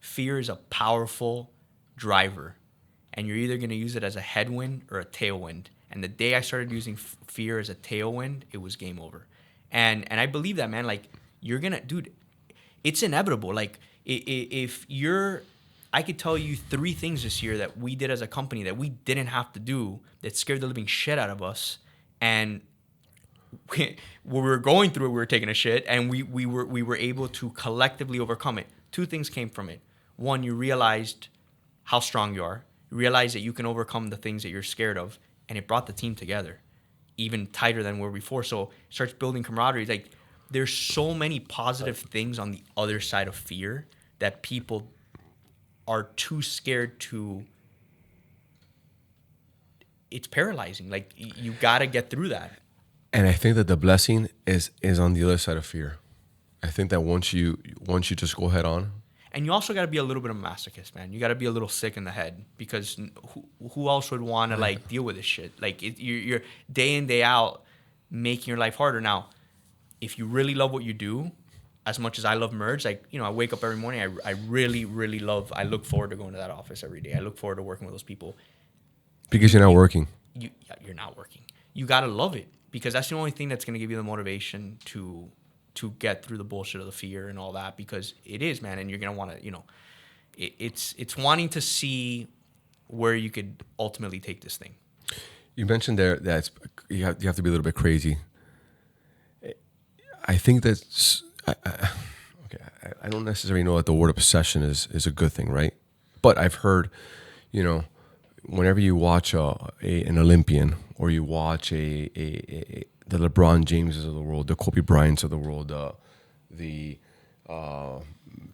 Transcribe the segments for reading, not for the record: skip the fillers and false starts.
fear is a powerful driver, and you're either going to use it as a headwind or a tailwind. And the day I started using fear as a tailwind, it was game over. And I believe that, man. Like, you're gonna, dude, it's inevitable. Like, if you're, I could tell you 3 things this year that we did as a company that we didn't have to do, that scared the living shit out of us. And when we were going through it, we were taking a shit, and we were able to collectively overcome it. 2 things came from it. 1, you realized how strong you are. You realized that you can overcome the things that you're scared of, and it brought the team together even tighter than we were before. So it starts building camaraderie. Like, there's so many positive things on the other side of fear that people are too scared to. It's paralyzing. Like, you got to get through that. And I think that the blessing is on the other side of fear. I think that once you just go head on. And you also got to be a little bit of a masochist, man. You got to be a little sick in the head, because who else would want to like deal with this shit? Like, you're day in, day out making your life harder. Now, if you really love what you do, as much as I love Merge, like, you know, I wake up every morning. I really, really I look forward to going to that office every day. I look forward to working with those people. Because you're not working. You're not working. You got to love it, because that's the only thing that's going to give you the motivation to get through the bullshit of the fear and all that, because it is, man. And you're going to want to, you know, it's wanting to see where you could ultimately take this thing. You mentioned there that you have to be a little bit crazy. I think that's, I don't necessarily know that the word obsession is a good thing, right? But I've heard, you know, whenever you watch an Olympian, or you watch the LeBron Jameses of the world, the Kobe Bryants of the world, the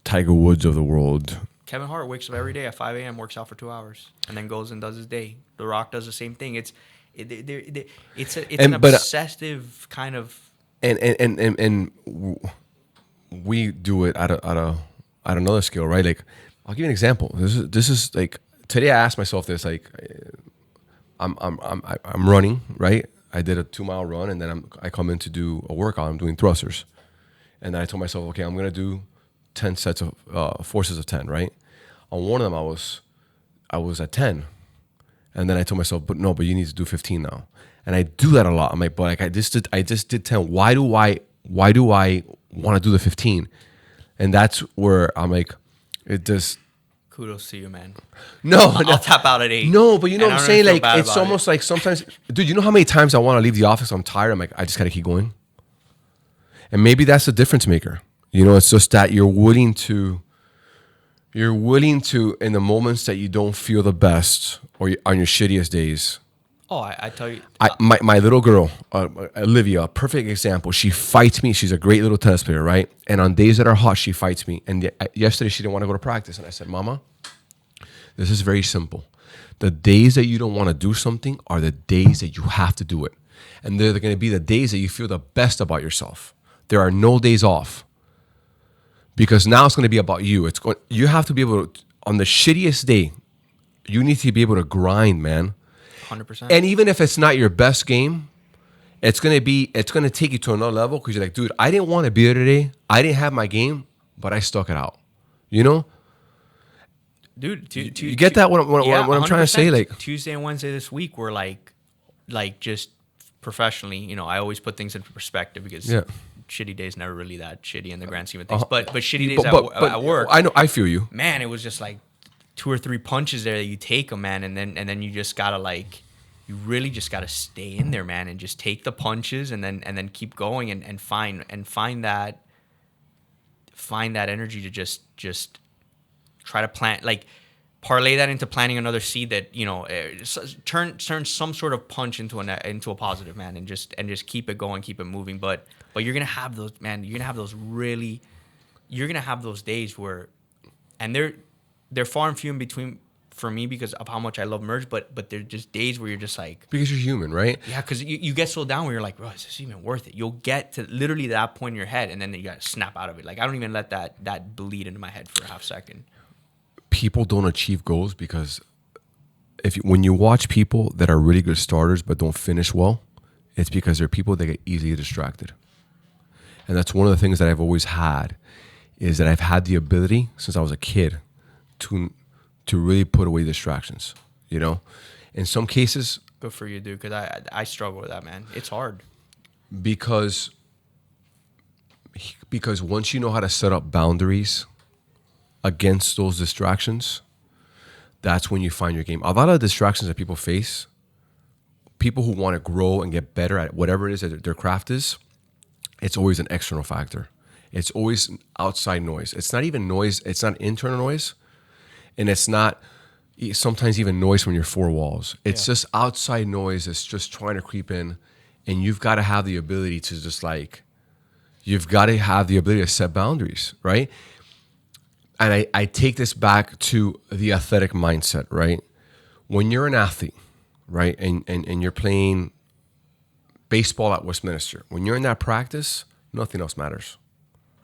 Tiger Woods of the world. Kevin Hart wakes up every day at 5 a.m., works out for 2 hours, and then goes and does his day. The Rock does the same thing. It's an obsessive kind of. And we do it at another scale, right? Like, I'll give you an example. This is like, today I asked myself this, like, I'm running, right? I did a 2-mile run, and then I come in to do a workout. I'm doing thrusters, and then I told myself, okay, I'm gonna do 10 sets of 4 sets of 10, right? On one of them, I was at 10, and then I told myself, but you need to do 15 now. And I do that a lot. I'm like, but like I just did 10. Why do I want to do the 15? And that's where I'm like, it just. Kudos to you, man. No, I'll tap out at 8. No, but you know what I'm saying? Like, it's almost like sometimes, dude, you know how many times I want to leave the office? I'm tired. I'm like, I just got to keep going. And maybe that's the difference maker. You know, it's just that you're willing to, in the moments that you don't feel the best, or on your shittiest days. Oh, I tell you. My little girl, Olivia, a perfect example. She fights me. She's a great little tennis player, right? And on days that are hot, she fights me. And yesterday, she didn't want to go to practice. And I said, Mama, this is very simple. The days that you don't want to do something are the days that you have to do it. And they're going to be the days that you feel the best about yourself. There are no days off. Because now it's going to be about you. You have to be able to, on the shittiest day, you need to be able to grind, man. 100%. And even if it's not your best game, it's gonna take you to another level, because you're like, dude, I didn't want to be there today. I didn't have my game, but I stuck it out. You know, dude. You get that? What I'm trying to say, like, Tuesday and Wednesday this week were like just professionally. You know, I always put things into perspective, because shitty days never really that shitty in the grand scheme of things. But shitty days at work. I know. I feel you. Man, it was just like 2 or 3 punches there that you take them, man, and then you just gotta, like, you really just gotta stay in there, man, and just take the punches, and then keep going, and find that energy to just try to plant, like, parlay that into planting another seed that, you know, turn some sort of punch into a positive, man, and just keep it going, keep it moving. But you're gonna have those, man. You're gonna have those days where, and they're far and few in between for me, because of how much I love Merge, but they're just days where you're just like... Because you're human, right? Yeah, because you get so down where you're like, bro, is this even worth it? You'll get to literally that point in your head, and then you got to snap out of it. Like, I don't even let that bleed into my head for a half second. People don't achieve goals because when you watch people that are really good starters but don't finish well, it's because they're people that get easily distracted. And that's one of the things that I've always had, is that I've had the ability since I was a kid to really put away distractions. You know, in some cases, Good for you, dude. Because I struggle with that, man. It's hard. because once you know how to set up boundaries against those distractions, that's when you find your game. A lot of distractions that people face, people who want to grow and get better at whatever it is that their craft is, it's always an external factor. It's always outside noise. It's not even noise. It's not internal noise. And it's not sometimes even noise from your four walls. It's just outside noise that's just trying to creep in. And you've got to have the ability to just like, you've got to have the ability to set boundaries, right? And I take this back to the athletic mindset, right? When you're an athlete, right, and you're playing baseball at Westminster, when you're in that practice, nothing else matters,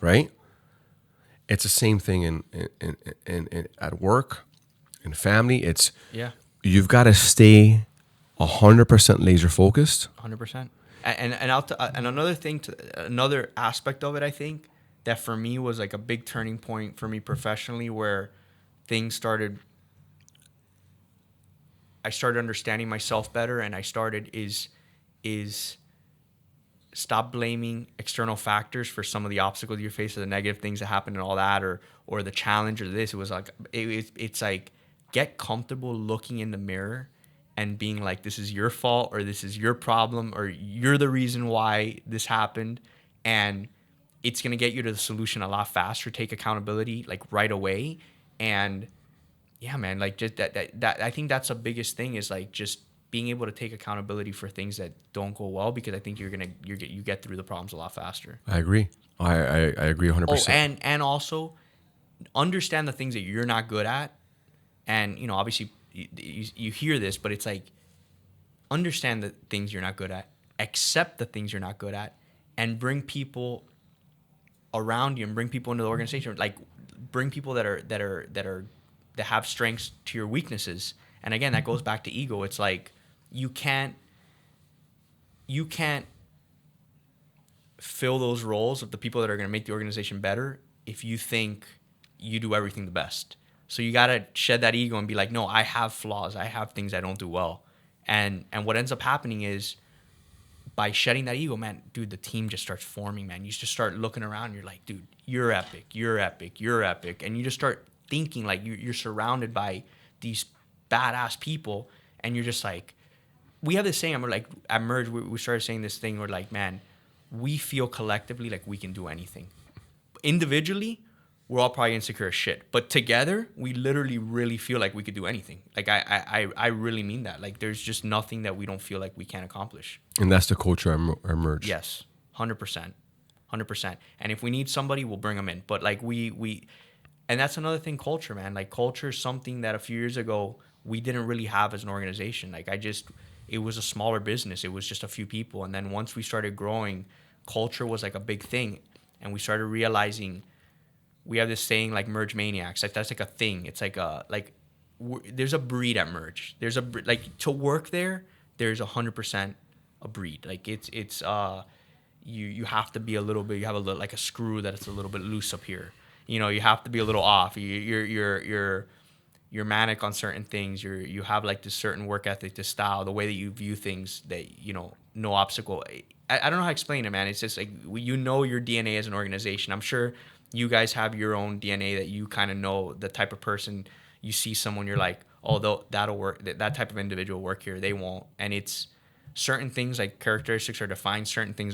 right? It's the same thing in at work, in family. It's you've got to stay 100% laser focused. 100%. And another thing, another aspect of it, I think, that for me was like a big turning point for me professionally, where things started. I started understanding myself better, and I started is stop blaming external factors for some of the obstacles you face, or the negative things that happen and all that, or the challenge or this. It was like it's like, get comfortable looking in the mirror and being like, this is your fault, or this is your problem, or you're the reason why this happened, and it's gonna get you to the solution a lot faster. Take accountability like right away. And yeah, man, like just that I think that's the biggest thing, is like just being able to take accountability for things that don't go well, because I think you get through the problems a lot faster. I agree. I agree 100%. Oh, and also understand the things that you're not good at. And, you know, obviously you hear this, but it's like, understand the things you're not good at, accept the things you're not good at, and bring people around you and bring people into the organization. Like, bring people that have strengths to your weaknesses. And again, that goes back to ego. It's like, you can't fill those roles of the people that are going to make the organization better if you think you do everything the best. So you got to shed that ego and be like, no, I have flaws. I have things I don't do well. And what ends up happening is, by shedding that ego, man, dude, the team just starts forming, man. You just start looking around and you're like, dude, you're epic, you're epic, you're epic. And you just start thinking like you're surrounded by these badass people, and you're just like, we have this saying, we're like, at Merge, we started saying this thing, we're like, man, we feel collectively like we can do anything. Individually, we're all probably insecure as shit, but together, we literally really feel like we could do anything. Like, I really mean that. Like, there's just nothing that we don't feel like we can't accomplish. And that's the culture at Merge. Yes, 100%. And if we need somebody, we'll bring them in. But like and that's another thing, culture, man. Like, culture is something that a few years ago we didn't really have as an organization. Like, it was a smaller business. It was just a few people. And then once we started growing, culture was like a big thing. And we started realizing, we have this saying like Merge Maniacs. Like, that's like a thing. It's like there's a breed at Merge. There's like, to work there, there's 100% a breed. Like, it's you have to be a little bit, you have a little, like a screw that it's a little bit loose up here. You know, you have to be a little off. You're manic on certain things. You have like this certain work ethic, this style, the way that you view things, that, you know, no obstacle. I don't know how to explain it, man. It's just like, you know, your DNA as an organization. I'm sure you guys have your own DNA that you kind of know the type of person. You see someone, you're like, oh, that'll work. That type of individual work here. They won't. And it's certain things, like characteristics are defined. Certain things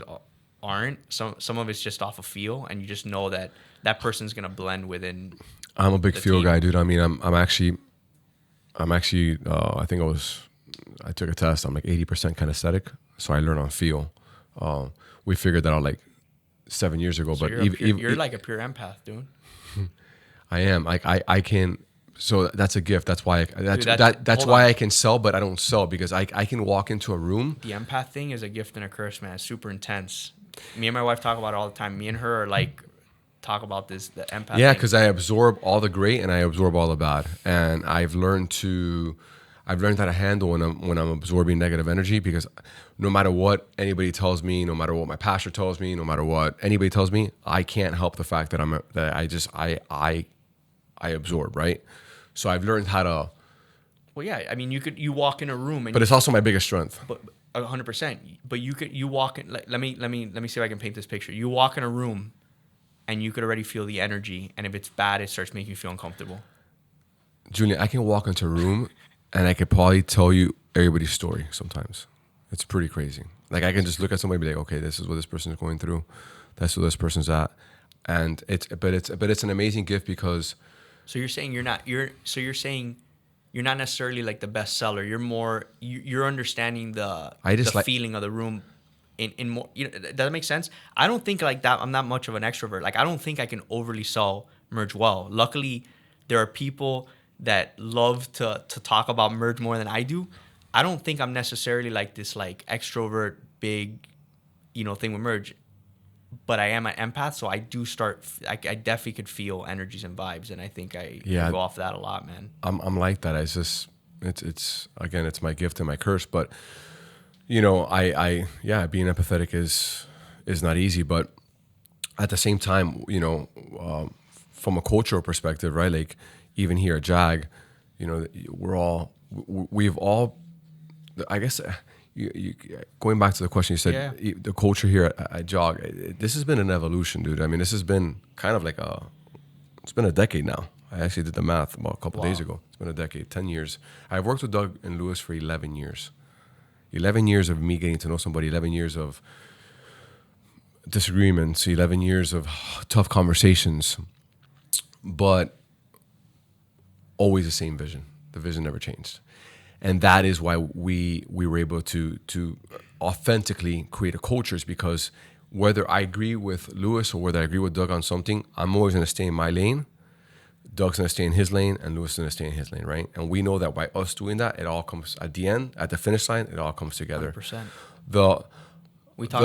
aren't. Some of it's just off of feel, and you just know that person's gonna blend within. I'm a big feel guy, dude. I mean, I'm actually I think I took a test. I'm like 80% kinesthetic, so I learn on feel. We figured that out like 7 years ago. So but you're like a pure empath, dude. I am. Like, I can. So that's a gift. That's why that's why I can sell, but I don't sell, because I can walk into a room. The empath thing is a gift and a curse, man. It's super intense. Me and my wife talk about it all the time. Me and her are like, talk about the empath. Yeah, because I absorb all the great and I absorb all the bad, and I've learned how to handle when I'm absorbing negative energy, because no matter what anybody tells me, no matter what my pastor tells me, no matter what anybody tells me, I can't help the fact that I I absorb, right? So I've learned how to. Well, yeah. I mean, you walk in a room, and But it's also my biggest strength. but 100%. But you walk in. Let me see if I can paint this picture. You walk in a room, and you could already feel the energy. And if it's bad, it starts making you feel uncomfortable. Julian, I can walk into a room and I could probably tell you everybody's story sometimes. It's pretty crazy. Like I can just look at somebody and be like, okay, this is what this person is going through. That's where this person's at. And it's an amazing gift because. So you're saying you're saying you're not necessarily like the best seller. You're more you're understanding the feeling of the room in more. Does that make sense? I don't think like that. I'm not much of an extrovert. Like I don't think I can overly sell merge well. Luckily, there are people that love to talk about merge more than I do. I don't think I'm necessarily like this like extrovert big, thing with merge. But I am an empath, so I do start. I definitely could feel energies and vibes, and I think I go off that a lot, man. I'm like that. It's again, it's my gift and my curse. But being empathetic is not easy. But at the same time, from a cultural perspective, right? Like even here at JAG, we've all, I guess. Going back to the question you said, the culture here at JAG, this has been an evolution, dude. I mean, this has been kind of like it's been a decade now. I actually did the math about a couple days ago. It's been a decade, 10 years. I've worked with Doug and Lewis for 11 years. 11 years of me getting to know somebody, 11 years of disagreements, 11 years of tough conversations, but always the same vision. The vision never changed. And that is why we were able to authentically create a culture, is because whether I agree with Lewis or whether I agree with Doug on something, I'm always going to stay in my lane. Doug's going to stay in his lane, and Lewis is going to stay in his lane, right? And we know that by us doing that, it all comes at the end, at the finish line, it all comes together. 100%. The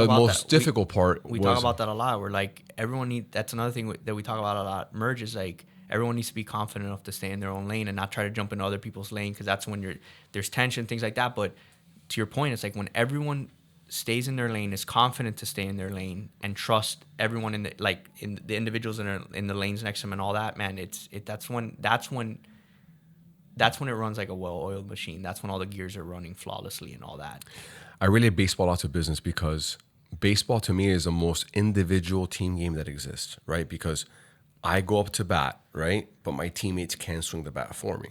most difficult part we talk about that a lot. We're like, that's another thing that we talk about a lot. Merge is like, everyone needs to be confident enough to stay in their own lane and not try to jump into other people's lane, because that's when there's tension, things like that. But to your point, it's like when everyone stays in their lane, is confident to stay in their lane, and trust everyone in the individuals in the lanes next to them and all that, man. That's when it runs like a well-oiled machine. That's when all the gears are running flawlessly and all that. I relate baseball out to business because baseball to me is the most individual team game that exists, right? Because I go up to bat, right? But my teammates can't swing the bat for me,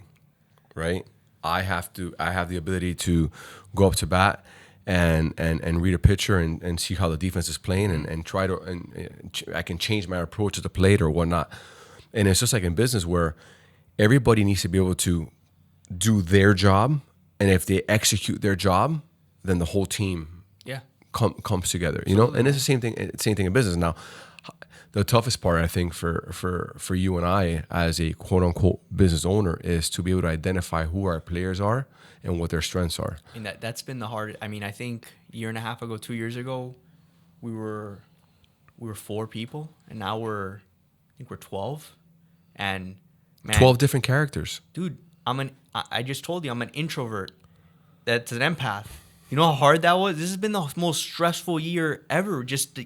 right? I have the ability to go up to bat and read a pitcher and see how the defense is playing and try to, and I can change my approach to the plate or whatnot. And it's just like in business where everybody needs to be able to do their job. And if they execute their job, then the whole team comes together, And it's the same thing in business. Now, the toughest part, I think, for you and I as a quote unquote business owner is to be able to identify who our players are and what their strengths are. And that's been the hardest. I mean, I think a year and a half ago, 2 years ago, we were 4 people, and now we're 12. And man, 12 different characters. Dude, I just told you I'm an introvert. That's an empath. You know how hard that was? This has been the most stressful year ever. Just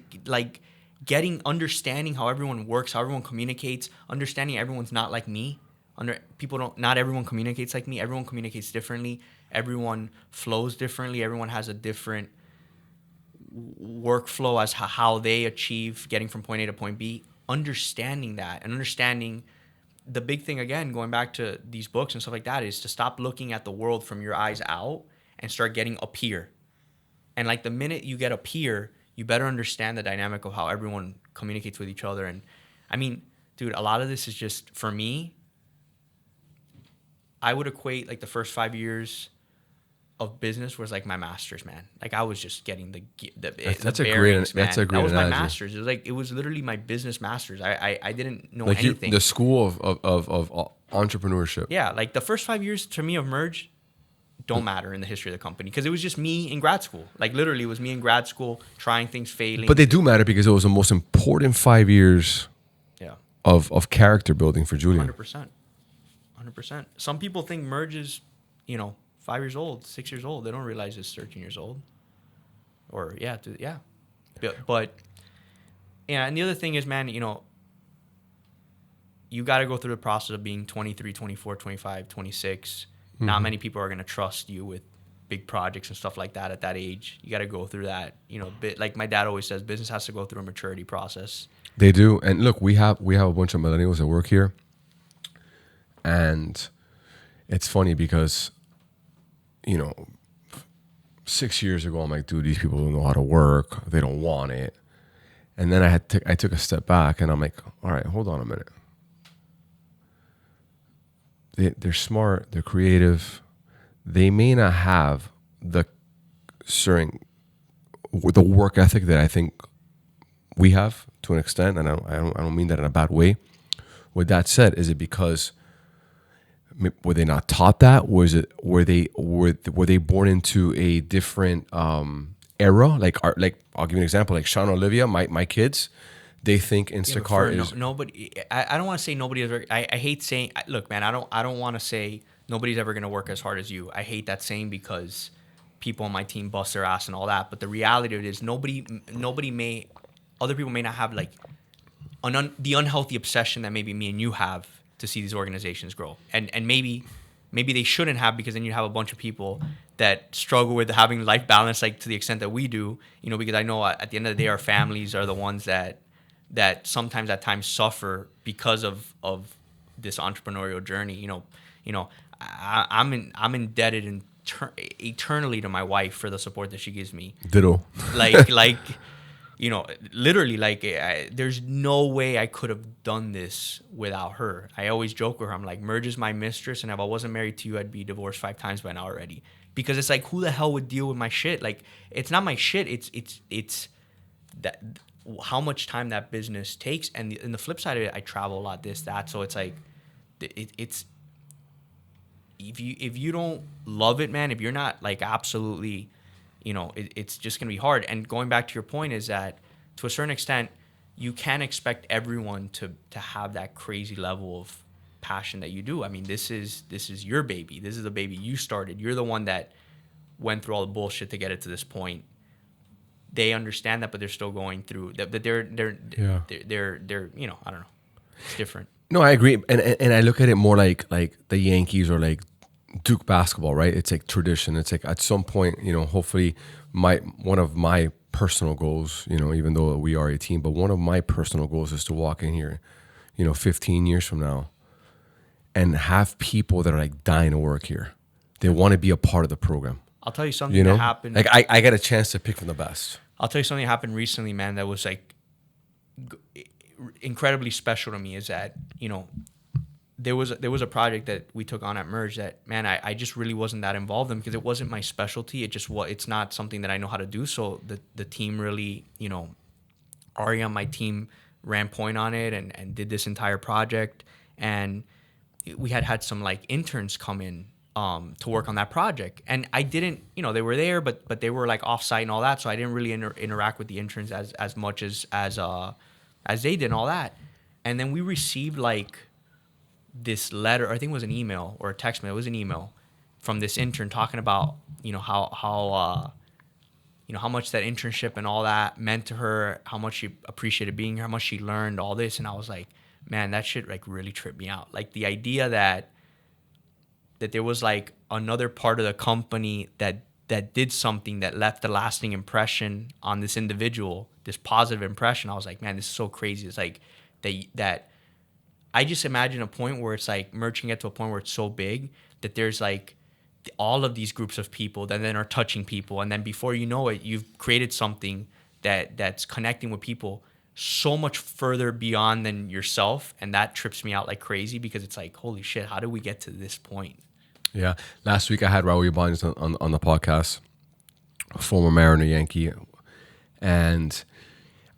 understanding how everyone works, how everyone communicates, understanding everyone's not like me. Not everyone communicates like me. Everyone communicates differently. Everyone flows differently. Everyone has a different workflow as how they achieve getting from point A to point B. Understanding that and understanding the big thing, again, going back to these books and stuff like that, is to stop looking at the world from your eyes out and start getting up here. And like the minute you get up here, you better understand the dynamic of how everyone communicates with each other. And I mean, dude, a lot of this is just, for me, I would equate like the first 5 years of business was like my master's, man. Like I was just getting the bearings, man. That was my master's. It was literally my business master's. I didn't know anything. The school of entrepreneurship. Yeah, like the first 5 years to me of Merge don't matter in the history of the company, because it was just me in grad school. Like literally, it was me in grad school trying things, failing. But they do matter because it was the most important 5 years. Yeah. Of character building for Julien. 100%. Some people think Merge is, 5 years old, 6 years old. They don't realize it's 13 years old. Or But yeah, and the other thing is, man, you got to go through the process of being 23, 24, 25, 26. Not many people are going to trust you with big projects and stuff like that at that age. You got to go through that, like my dad always says, business has to go through a maturity process. They do. And look, we have a bunch of millennials that work here. And it's funny because, 6 years ago, I'm like, dude, these people don't know how to work. They don't want it. And then I took a step back and I'm like, all right, hold on a minute. They're smart. They're creative. They may not have the work ethic that I think we have to an extent, and I don't mean that in a bad way. With that said, is it because were they not taught that? Were they born into a different era? Like I'll give you an example. Like Sean and Olivia, my kids, they think Instacart is nobody. I don't want to say nobody is. I hate saying. Look, man, I don't want to say nobody's ever going to work as hard as you. I hate that saying because people on my team bust their ass and all that. But the reality of it is other people may not have like the unhealthy obsession that maybe me and you have to see these organizations grow. And maybe they shouldn't have, because then you have a bunch of people that struggle with having life balance like to the extent that we do, because I know at the end of the day our families are the ones that sometimes at times suffer because of this entrepreneurial journey. I'm indebted eternally to my wife for the support that she gives me. Ditto. Literally, there's no way I could have done this without her. I always joke with her. I'm like, Merge is my mistress, and if I wasn't married to you, I'd be divorced 5 times by now already. Because it's like, who the hell would deal with my shit? Like, it's not my shit. It's that how much time that business takes. And the flip side of it, I travel a lot, this, that. So it's like, it's if you don't love it, man, if you're not like absolutely, it's just going to be hard. And going back to your point is that to a certain extent, you can't expect everyone to have that crazy level of passion that you do. I mean, this is your baby. This is the baby you started. You're the one that went through all the bullshit to get it to this point. They understand that, but they're still going through that. They're I don't know. It's different. No, I agree. And I look at it more like the Yankees or like Duke basketball, right? It's like tradition. It's like at some point, hopefully one of my personal goals, even though we are a team, but one of my personal goals is to walk in here, 15 years from now and have people that are like dying to work here. They want to be a part of the program. I'll tell you something that happened. Like I got a chance to pick from the best. I'll tell you something that happened recently, man, that was like incredibly special to me is that, there was a project that we took on at Merge that, man, I just really wasn't that involved in because it wasn't my specialty. It's not something that I know how to do. So the team really, Ari on my team ran point on it and did this entire project. And we had some like interns come in to work on that project. And I didn't, they were there, but they were like offsite and all that. So I didn't really interact with the interns as much as they did and all that. And then we received like this letter, I think it was an email or a text mail. It was an email from this intern talking about, how much that internship and all that meant to her, how much she appreciated being here, how much she learned, all this. And I was like, man, that shit like really tripped me out. Like the idea that there was like another part of the company that did something that left a lasting impression on this individual, this positive impression. I was like, man, this is so crazy. It's like that I just imagine a point where it's like merging it to a point where it's so big that there's like all of these groups of people that then are touching people. And then before you know it, you've created something that's connecting with people so much further beyond than yourself. And that trips me out like crazy because it's like, holy shit, how did we get to this point? Yeah. Last week I had Raul Ibanez on the podcast, a former Mariner Yankee. And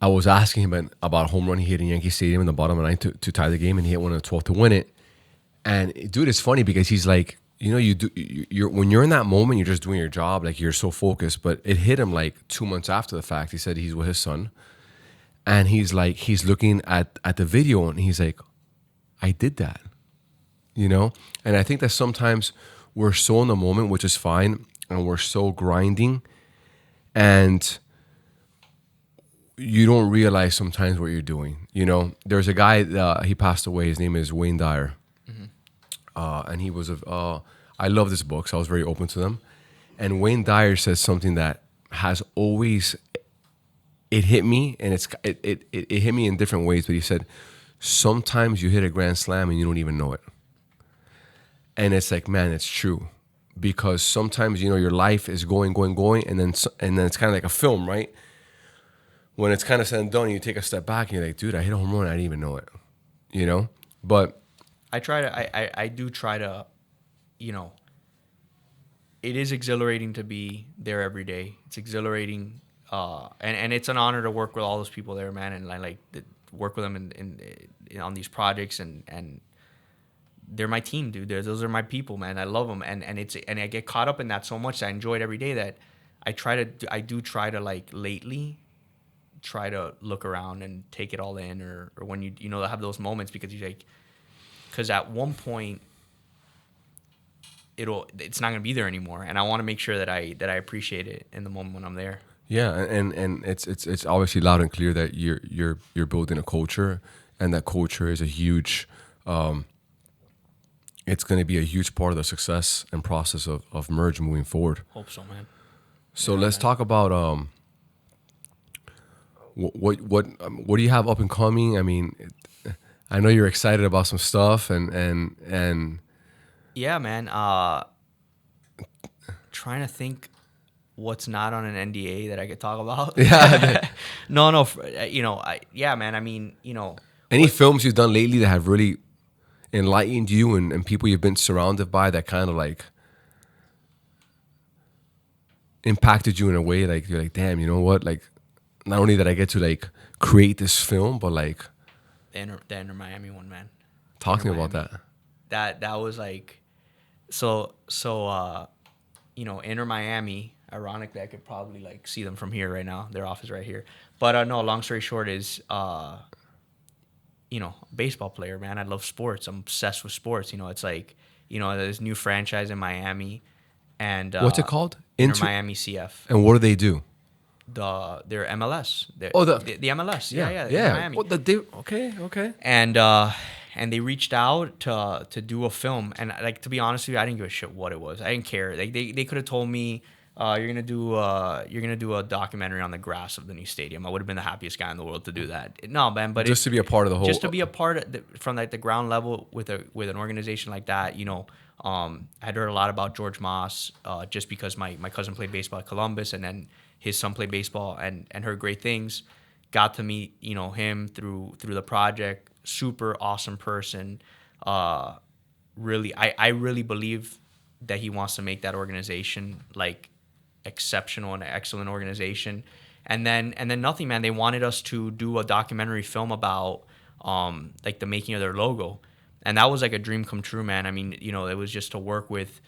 I was asking him about a home run he hit in Yankee Stadium in the bottom of the ninth to tie the game, and he hit one in the 12th to win it. And dude, it's funny because he's like, you're when you're in that moment, you're just doing your job, like you're so focused. But it hit him like 2 months after the fact. He said he's with his son, and he's looking at the video, and he's like, I did that, And I think that sometimes we're so in the moment, which is fine, and we're so grinding, and you don't realize sometimes what you're doing. You know, there's a guy, he passed away. His name is Wayne Dyer. And he was I love this book, so I was very open to them. And Wayne Dyer says something that has always, it hit me, and it hit me in different ways. But he said, sometimes you hit a grand slam and you don't even know it. And it's like, man, it's true, because sometimes, you know, your life is going, and then it's kind of like a film, right? When it's kind of said and done, you take a step back and you're like, dude, I hit a home run, I didn't even know it, you know. But I do try to, you know, it is exhilarating to be there every day. It's exhilarating, and it's an honor to work with all those people there, man, and work with them in on these projects, and they're my team, dude. Those are my people, man. I love them, and I get caught up in that so much. I enjoy it every day that I do try to like lately try to look around and take it all in, or when you know have those moments, because you like, because at one point it's not gonna be there anymore, and I want to make sure that I appreciate it in the moment when I'm there. yeah, and it's obviously loud and clear that you're building a culture, and that culture is a huge, it's going to be a huge part of the success and process of Merge moving forward. Hope so, man. So Yeah, let's man. talk about what do you have up and coming? I mean, I know you're excited about some stuff, and Yeah, man. Trying to think what's not on an NDA that I could talk about. yeah, No, you know, yeah, man. I mean, you know, any films you've done lately that have really enlightened you, and people you've been surrounded by that kind of like impacted you in a way, like you're like, damn, you know what? Like, not only that I get to like create this film, but like, the Inter Miami one, man. talk to Inter me about Miami. That was like, so you know, Inter Miami. Ironically, I could probably like see them from here right now. Their office right here. But no, long story short is you know, baseball player, man. I love sports. I'm obsessed with sports. You know, it's like, you know, there's new franchise in Miami, and What's it called? Inter Miami CF. And what do they do? Their MLS. Oh, The MLS. Yeah, Inter yeah. Miami. What okay. And they reached out to do a film, and like, to be honest with you, I didn't give a shit what it was. I didn't care. Like, they could have told me, you're gonna do a documentary on the grass of the new stadium. I would have been the happiest guy in the world to do that. No, man, but Just to be a part of the whole. just to be a part of from like the ground level with an organization like that. You know, I had heard a lot about George Moss, just because my cousin played baseball at Columbus, and then his son played baseball, and heard great things. Got to meet, you know, him through the project. Super awesome person. Really, I really believe that he wants to make that organization like exceptional and excellent organization. And then nothing, man. They wanted us to do a documentary film about like the making of their logo, and that was like a dream come true, man. I mean, you know, it was just to work with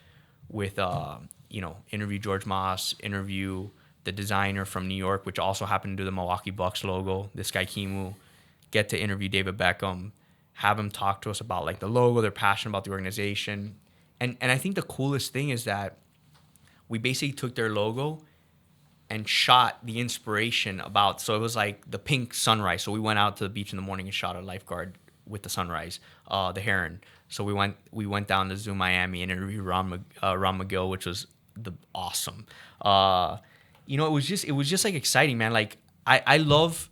you know, interview George Moss, interview the designer from New York, which also happened to do the Milwaukee Bucks logo, this guy Kimu, get to interview David Beckham, have him talk to us about like the logo, they're passionate about the organization. And I think the coolest thing is that we basically took their logo and shot the inspiration about, so it was like the pink sunrise. So we went out to the beach in the morning and shot a lifeguard with the sunrise, the heron. So we went down to Zoo Miami and interviewed Ron McGill, which was awesome. You know, it was just like exciting, man. Like, I love,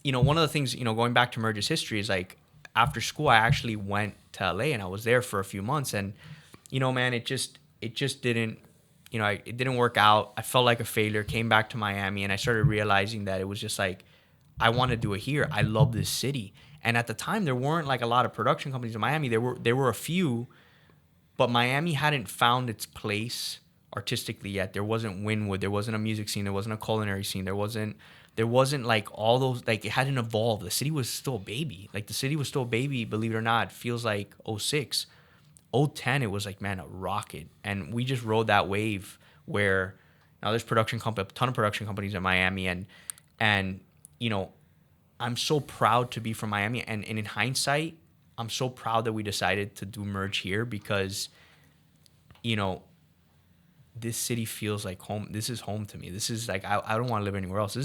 you know, one of the things, you know, going back to Merge's history is like, after school I actually went to LA and I was there for a few months, and you know, man, it just didn't, you know, it didn't work out. I felt like a failure. Came back to Miami, and I started realizing that it was just like, I want to do it here. I love this city. And at the time, there weren't like a lot of production companies in Miami. There were a few, but Miami hadn't found its place artistically yet. There wasn't Wynwood. There wasn't a music scene. There wasn't a culinary scene. There wasn't like all those, like, it hadn't evolved. The city was still a baby. Like, the city was still a baby, believe it or not. It feels like '06. 010, it was like, man, a rocket. And we just rode that wave where now there's a ton of production companies in Miami, and you know, I'm so proud to be from Miami, and in hindsight, I'm so proud that we decided to do Merge here, because you know, this city feels like home. This is home to me. This is like, I don't want to live anywhere else.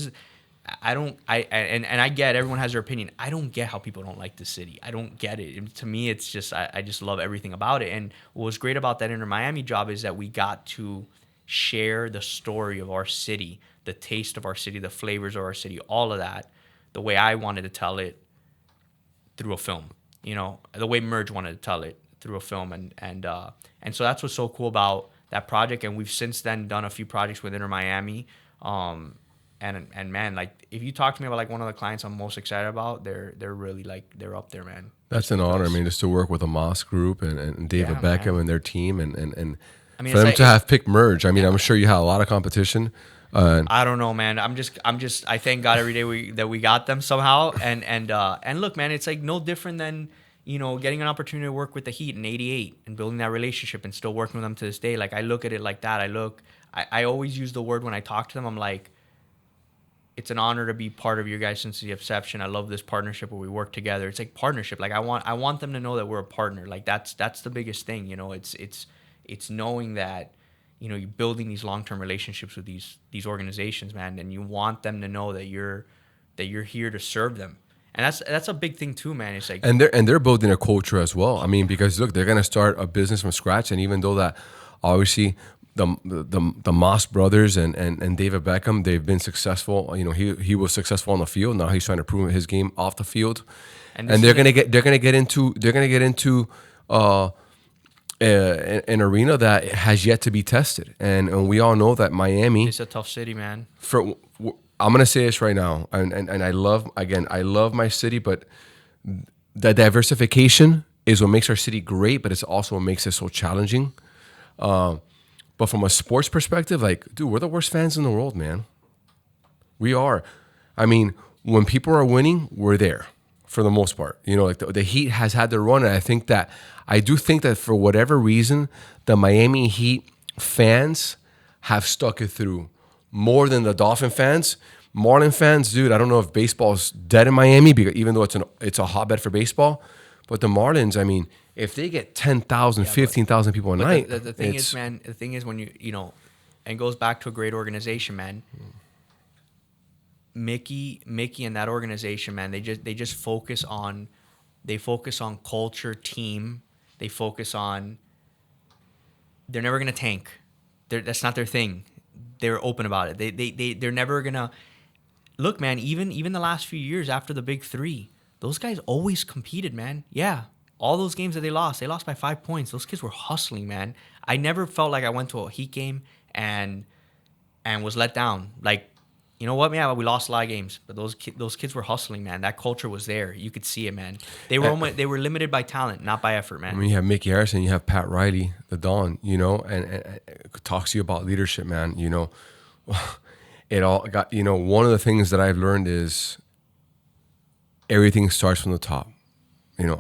I don't and I get everyone has their opinion. I don't get how people don't like the city. I don't get it. To me, it's just I just love everything about it. And what was great about that Inter Miami job is that we got to share the story of our city, the taste of our city, the flavors of our city, all of that, the way I wanted to tell it through a film. You know, the way Merge wanted to tell it through a film, and so that's what's so cool about that project. And we've since then done a few projects with Inter Miami. And man, like if you talk to me about like one of the clients I'm most excited about, they're really like they're up there, man. That's an honor. I mean, just to work with the Moss Group and David Beckham man. and their team, and I mean, for it's them like to have picked Merge. I mean, I'm sure you had a lot of competition. I don't know, man. I thank God every day that we got them somehow. And look, man, it's like no different than, you know, getting an opportunity to work with the Heat in '88 and building that relationship and still working with them to this day. Like I look at it like that. I always use the word when I talk to them. I'm like, it's an honor to be part of your guys since the inception. I love this partnership where we work together. It's like partnership. Like I want them to know that we're a partner. Like that's the biggest thing. You know, it's knowing that, you know, you're building these long-term relationships with these organizations, man, and you want them to know that you're here to serve them. And that's a big thing too, man. It's like And they're building a culture as well. I mean, because look, they're gonna start a business from scratch, and even though that obviously the Moss brothers and David Beckham, they've been successful. You know, he was successful on the field. Now he's trying to prove his game off the field, and they're gonna get into an arena that has yet to be tested. And we all know that Miami, it's a tough city, man. I'm gonna say this right now, and I love my city, but the diversification is what makes our city great, but it's also what makes it so challenging. But from a sports perspective, like, dude, we're the worst fans in the world, man. We are. I mean, when people are winning, we're there for the most part. You know, like the Heat has had their run, and I do think that for whatever reason, the Miami Heat fans have stuck it through more than the Dolphin fans. Marlin fans, dude, I don't know if baseball's dead in Miami, because even though it's a hotbed for baseball, but the Marlins, I mean, if they get 10,000, 15,000 people a night, the thing is, man, the thing is when you know, and it goes back to a great organization, man. Mickey and that organization, man, they just focus on culture, team. They focus on, they're never gonna tank. That's not their thing. They're open about it. They're never gonna look, man. Even the last few years after the big three, those guys always competed, man. Yeah, all those games that they lost by 5 points. Those kids were hustling, man. I never felt like I went to a Heat game and was let down. Like, you know what, man? We lost a lot of games, but those kids were hustling, man. That culture was there. You could see it, man. They were limited by talent, not by effort, man. I mean, you have Mickey Harrison, you have Pat Riley, the Don, you know, and talks to you about leadership, man. You know, it all got, you know, one of the things that I've learned is everything starts from the top. You know,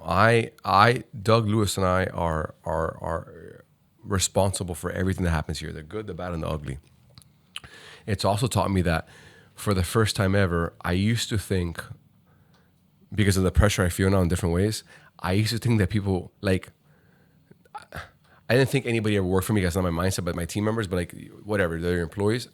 Doug Lewis and I are responsible for everything that happens here, the good, the bad, and the ugly. It's also taught me that for the first time ever, I used to think, because of the pressure I feel now in different ways, I used to think that people, like, I didn't think anybody ever worked for me. That's not my mindset, but my team members, but like, whatever, they're employees.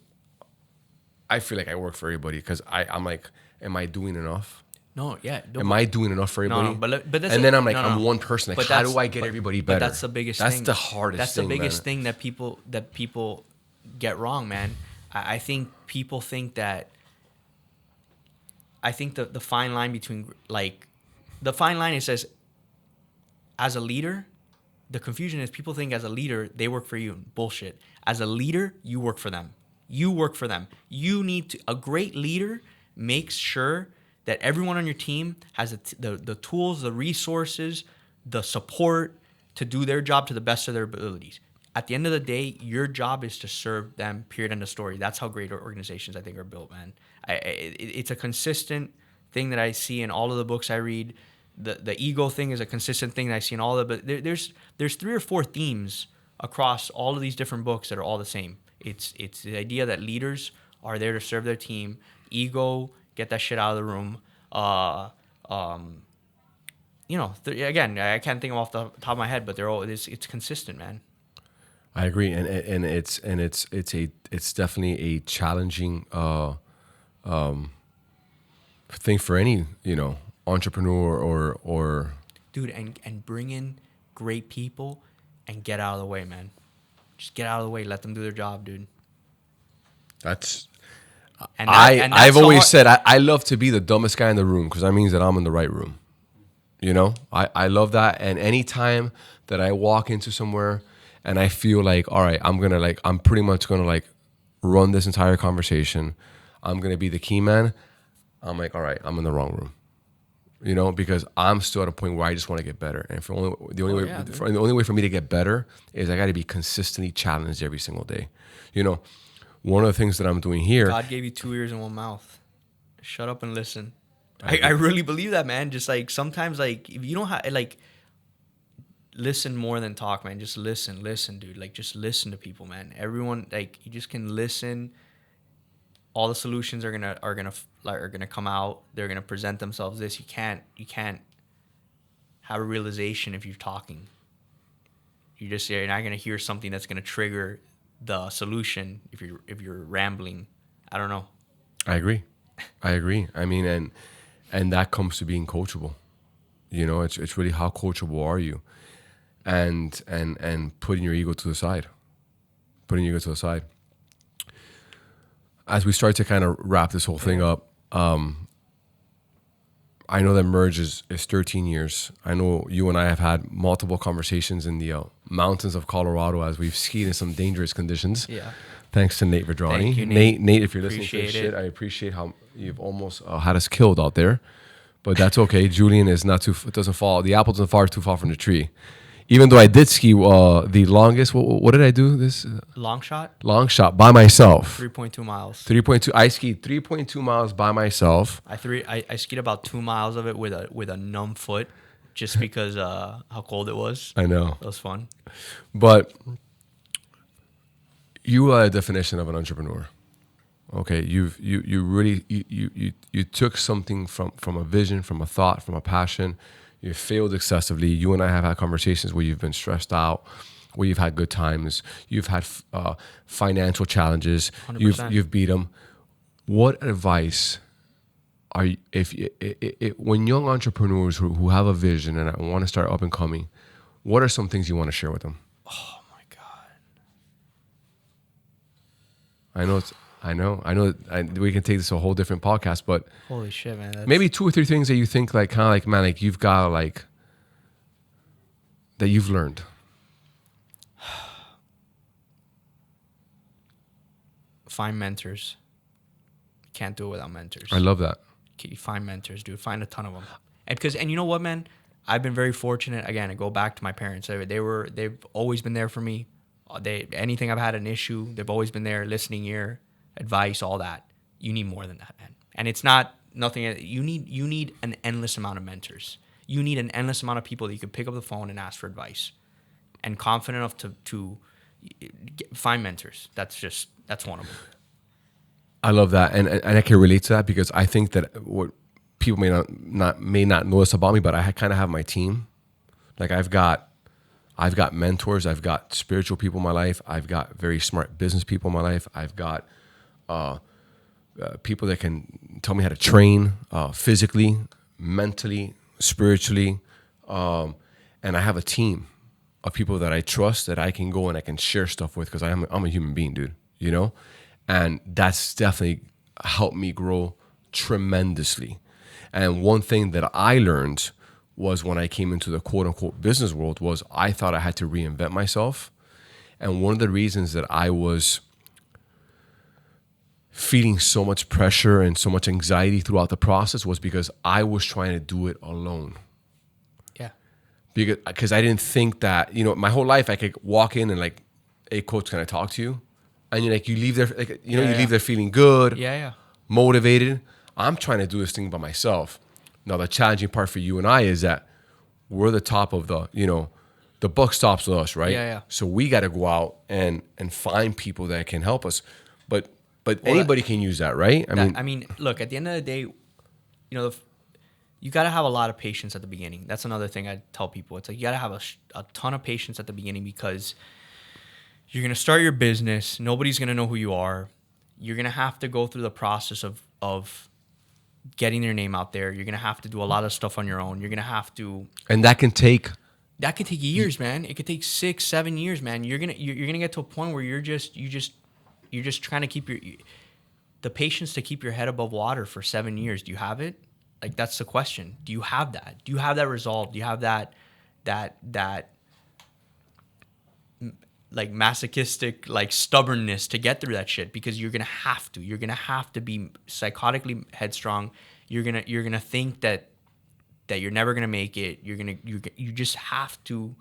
I feel like I work for everybody because I'm like, am I doing enough? No, yeah. Am I doing enough for everybody? No, but that's and then I'm like, I'm one person. Like, how do I get everybody better? But that's the biggest thing. That's the hardest That's thing, the biggest man. thing that people get wrong, man. I think people think that, I think the fine line between, like, the fine line, it says, as a leader, the confusion is people think as a leader, they work for you. Bullshit. As a leader, you work for them. You work for them. You need to, a great leader makes sure that everyone on your team has the tools, the resources, the support to do their job to the best of their abilities. At the end of the day, your job is to serve them, period, end of story. That's how great organizations, I think, are built, man. It's a consistent thing that I see in all of the books I read. The ego thing is a consistent thing that I see in all of it. But there's 3 or 4 themes across all of these different books that are all the same. It's the idea that leaders are there to serve their team. Ego, get that shit out of the room. You know, again, I can't think of off the top of my head, but it's consistent, man. I agree, and it's definitely a challenging thing for any, entrepreneur or Dude, and bring in great people and get out of the way, man. Just get out of the way. Let them do their job, dude. that's And I've that's the always hard- said I love to be the dumbest guy in the room because that means that I'm in the right room. I love that. And anytime that I walk into somewhere and I feel like, all right, I'm pretty much gonna like run this entire conversation. I'm gonna be the key man. I'm like, all right, I'm in the wrong room. Because I'm still at a point where I just want to get better. And the only way for me to get better is I got to be consistently challenged every single day. One of the things that I'm doing here. God gave you 2 ears and 1 mouth. Shut up and listen. I really believe that, man. Just like sometimes, like if you don't have like listen more than talk, man. Just listen, dude. Like just listen to people, man. Everyone, like you just can listen. All the solutions are gonna come out. They're gonna present themselves. You can't have a realization if you're talking. You're not gonna hear something that's gonna trigger the solution if you're rambling. I don't know. I agree. I mean, and that comes to being coachable. It's really how coachable are you, and putting your ego to the side. As we start to kind of wrap this whole thing up, I know that Merge is 13 years. I know you and I have had multiple conversations in the mountains of Colorado as we've skied in some dangerous conditions. Yeah. Thanks to Nate Vedrani. Thank you, Nate. Nate, if you're listening to this shit, I appreciate how you've almost had us killed out there. But that's okay. Julien is not too, it doesn't fall, the apple doesn't fall too far from the tree. Even though I did ski the longest, what did I do this? Long shot? Long shot by myself. 3.2 miles. 3.2. I skied 3.2 miles by myself. I skied about 2 miles of it with a numb foot, just because how cold it was. I know. It was fun. But you are a definition of an entrepreneur. Okay, you really took something from a vision, from a thought, from a passion. You failed excessively. You and I have had conversations where you've been stressed out, where you've had good times. You've had financial challenges. 100%. You've beat them. What advice are you, if when young entrepreneurs who have a vision and want to start up and coming, what are some things you want to share with them? Oh my God. I know. We can take this to a whole different podcast, but Holy shit, man. maybe 2 or 3 things that you think like kind of like, man, like you've got like that you've learned. Find mentors. Can't do it without mentors. I love that. Find mentors, dude. Find a ton of them. And you know what, man? I've been very fortunate. Again, I go back to my parents. They've always been there for me. Anything I've had an issue, they've always been there, listening ear, advice, all that. You need more than that, man. And it's not nothing. You need an endless amount of mentors. You need an endless amount of people that you can pick up the phone and ask for advice, and confident enough to find mentors. That's one of them. I love that, and I can relate to that because I think that what people may not notice about me, but I kind of have my team. Like I've got mentors. I've got spiritual people in my life. I've got very smart business people in my life. I've got people that can tell me how to train physically, mentally, spiritually, and I have a team of people that I trust that I can go and I can share stuff with because I'm a human being, dude. And that's definitely helped me grow tremendously. And one thing that I learned was when I came into the quote unquote business world was I thought I had to reinvent myself. And one of the reasons that I was feeling so much pressure and so much anxiety throughout the process was because I was trying to do it alone. Yeah. Because I didn't think that, my whole life I could walk in and like, hey coach, can I talk to you? And you leave there, like, you leave there feeling good, motivated. I'm trying to do this thing by myself. Now, the challenging part for you and I is that we're the top of the buck stops with us, right? Yeah. So we got to go out and find people that can help us. But anybody can use that, right? I mean, look, at the end of the day, you got to have a lot of patience at the beginning. That's another thing I tell people. It's like you got to have a ton of patience at the beginning because you're going to start your business. Nobody's going to know who you are. You're going to have to go through the process of getting your name out there. You're going to have to do a lot of stuff on your own. You're going to have to, And that can take, that could take years, man. It could take 6, 7 years, man. You're going to get to a point where you're just trying to keep the patience to keep your head above water for 7 years. Do you have it? Like, that's the question. Do you have that? Do you have that resolve? Do you have that like masochistic, like stubbornness to get through that shit? Because you're gonna have to be psychotically headstrong. You're gonna think that you're never gonna make it. You just have to,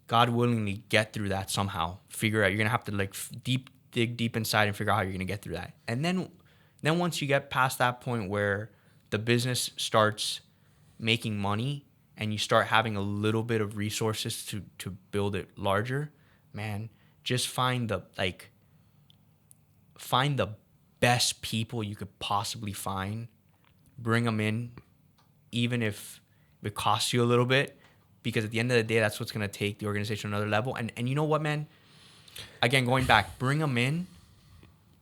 God willingly, get through that somehow. Figure out. You're gonna have to like dig deep inside and figure out how you're gonna get through that. And then once you get past that point where the business starts making money and you start having a little bit of resources to build it larger, man, just find the best people you could possibly find, bring them in, even if it costs you a little bit, because at the end of the day, that's what's going to take the organization to another level. And you know what, man? Again, going back, bring them in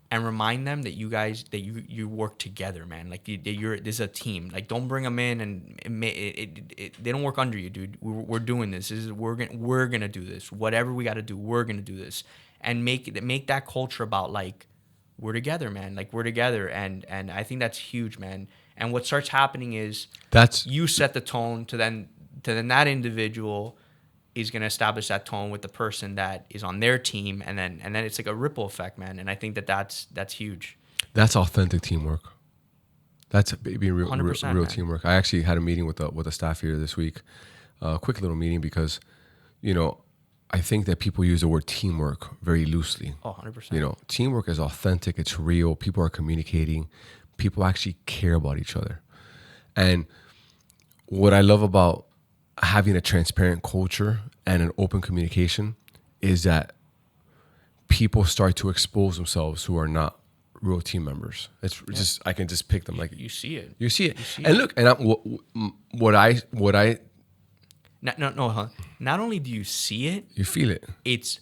and remind them that you work together, man. Like this is a team. Like, don't bring them in and they don't work under you, dude. We're doing this. We're gonna do this. Whatever we got to do, we're gonna do this, and make that culture about like we're together, man. Like, we're together, and I think that's huge, man. And what starts happening is you set the tone to then that individual is going to establish that tone with the person that is on their team, and then it's like a ripple effect, man. And I think that's huge. That's authentic teamwork. That's being real 100%, teamwork. I actually had a meeting with the staff here this week, a quick little meeting, because, I think that people use the word teamwork very loosely. Oh, 100%. Teamwork is authentic. It's real. People are communicating. People actually care about each other. And what I love about having a transparent culture and an open communication is that people start to expose themselves who are not real team members. It's just, I can just pick them. Like, you see it. You see it. And look, and what I no. Not only do you see it, you feel it. It's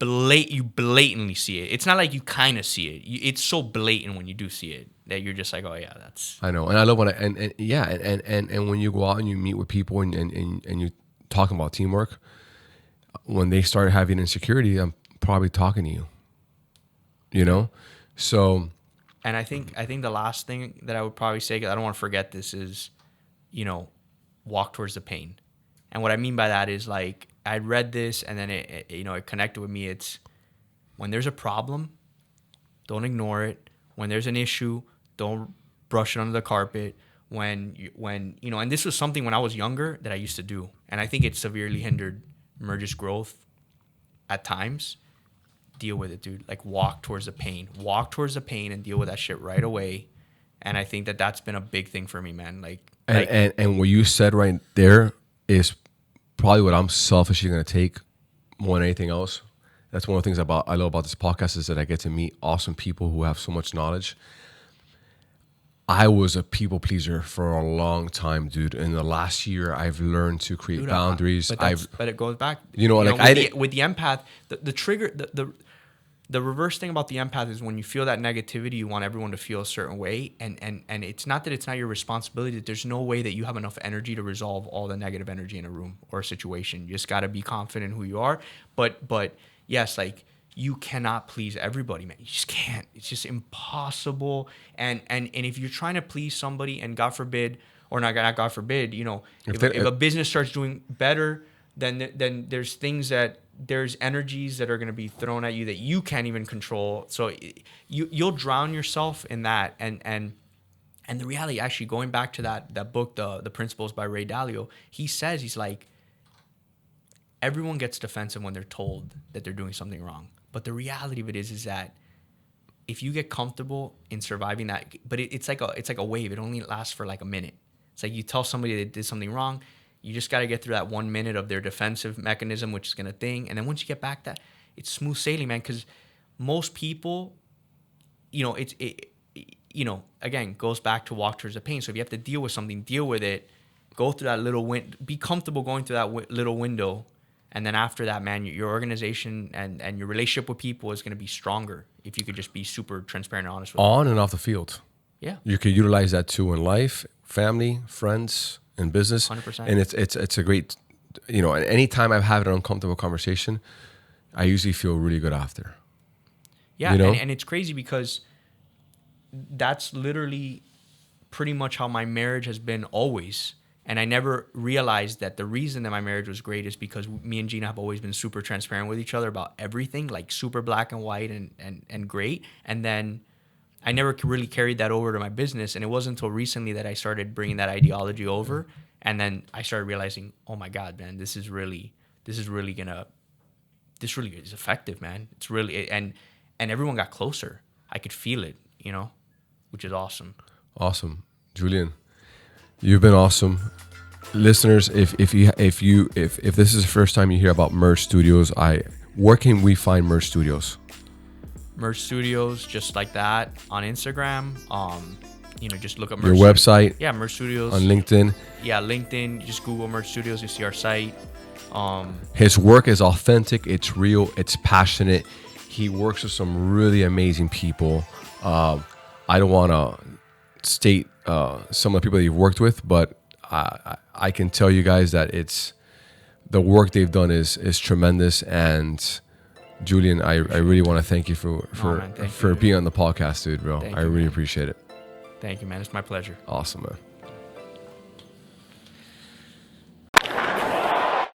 you blatantly see it. It's not like you kind of see it. It's so blatant when you do see it that you're just like, oh yeah, that's. I know, and I love when and when you go out and you meet with people and you talking about teamwork, when they start having insecurity, I'm probably talking to you. So. And I think the last thing that I would probably say, 'cause I don't want to forget this, is, walk towards the pain. And what I mean by that is, like, I read this and then it connected with me. It's when there's a problem, don't ignore it. When there's an issue, don't brush it under the carpet. When and this was something when I was younger that I used to do, and I think it severely hindered Merge's growth at times. Deal with it, dude. Like, walk towards the pain. Walk towards the pain and deal with that shit right away. And I think that's been a big thing for me, man. And what you said right there is probably what I'm selfishly going to take more than anything else. That's one of the things I love about this podcast, is that I get to meet awesome people who have so much knowledge. I was a people pleaser for a long time, dude. In the last year, I've learned to create boundaries. But it goes back. With the empath, the trigger, the reverse thing about the empath is when you feel that negativity, you want everyone to feel a certain way, and it's not that it's not your responsibility. There's no way that you have enough energy to resolve all the negative energy in a room or a situation. You just got to be confident in who you are. But yes, like, you cannot please everybody, man. You just can't. It's just impossible. And if you're trying to please somebody, and God forbid, or not God forbid, if a business starts doing better, then there's energies that are going to be thrown at you that you can't even control. So you'll drown yourself in that. And the reality, actually, going back to that book, the Principles by Ray Dalio, he's like, everyone gets defensive when they're told that they're doing something wrong. But the reality of it is that if you get comfortable in surviving that, but it's like a wave. It only lasts for like a minute. It's like you tell somebody they did something wrong. You just got to get through that 1 minute of their defensive mechanism, which is going to thing. And then once you get back, it's smooth sailing, man. Because most people, again, goes back to walk towards the pain. So if you have to deal with something, deal with it. Go through that little be comfortable going through that little window. And then after that, man, your organization and your relationship with people is going to be stronger if you could just be super transparent and honest with them. On and off the field. Yeah. You can utilize that too in life, family, friends, and business. 100%. And it's a great, you know, and anytime I've had an uncomfortable conversation, I usually feel really good after. Yeah, you know? and it's crazy because that's literally pretty much how my marriage has been always. And I never realized that the reason that my marriage was great is because me and Gina have always been super transparent with each other about everything, like super black and white and great. And then I never really carried that over to my business. And it wasn't until recently that I started bringing that ideology over. And then I started realizing, oh my God, man, this really is effective, man. It's really, and everyone got closer. I could feel it, you know, which is awesome. Julien, you've been awesome. Listeners, if this is the first time you hear about Merge Studios, where can we find Merge Studios? Merge Studios, just like that, on Instagram. You know, just look up Your Merge website. Yeah, Merge Studios. On LinkedIn. Yeah, LinkedIn. Just Google Merge Studios. You see our site. His work is authentic. It's real. It's passionate. He works with some really amazing people. I don't want to state some of the people that you've worked with, but I can tell you guys that the work they've done is tremendous. And Julien, I really want to thank you for being on the podcast, dude, bro. I really appreciate it. Thank you, man. It's my pleasure. Awesome, man.